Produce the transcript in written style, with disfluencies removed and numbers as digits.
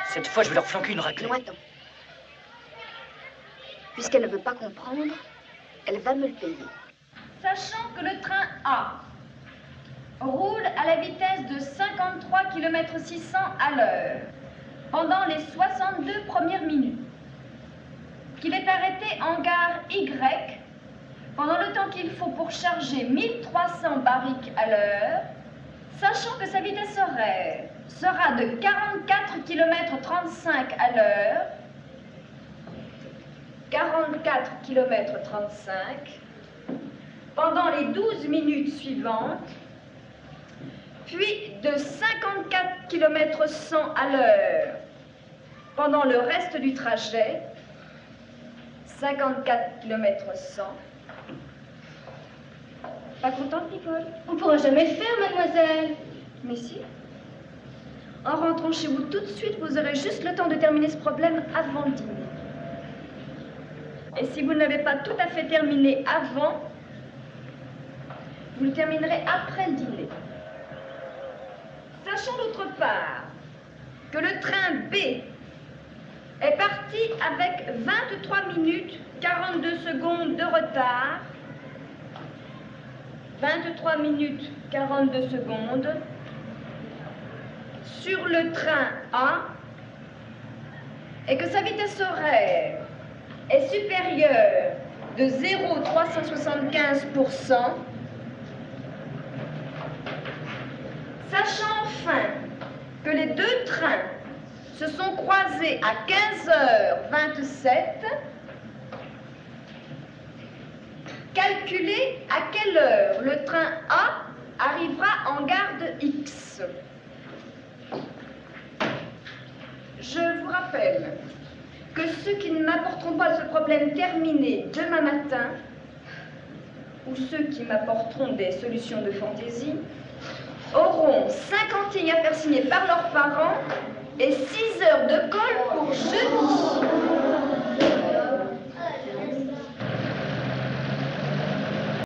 Cette fois, je vais leur flanquer une raclée. Non, attends. Puisqu'elle ne veut pas comprendre, elle va me le payer. Sachant que le train A roule à la vitesse de 53 km/600 à l'heure pendant les 62 premières minutes, qu'il est arrêté en gare Y pendant le temps qu'il faut pour charger 1300 barriques à l'heure, sachant que sa vitesse horaire sera de 44 km/35 à l'heure, 44 km/35, pendant les 12 minutes suivantes, puis de 54 km/100 à l'heure pendant le reste du trajet, 54 km/100. Pas contente, Nicole? On pourra jamais le faire, mademoiselle. Mais si. En rentrant chez vous tout de suite, vous aurez juste le temps de terminer ce problème avant le dîner. Et si vous ne l'avez pas tout à fait terminé avant, vous le terminerez après le dîner. Sachant d'autre part que le train B est parti avec 23 minutes 42 secondes de retard, 23 minutes 42 secondes, sur le train A, et que sa vitesse horaire est supérieure de 0,375%, sachant enfin que les deux trains se sont croisés à 15h27, calculez à quelle heure le train A arrivera en gare de X. Je vous rappelle que ceux qui ne m'apporteront pas ce problème terminé demain matin, ou ceux qui m'apporteront des solutions de fantaisie, auront 50 lignes à faire signer par leurs parents et 6 heures de colle pour jeudi.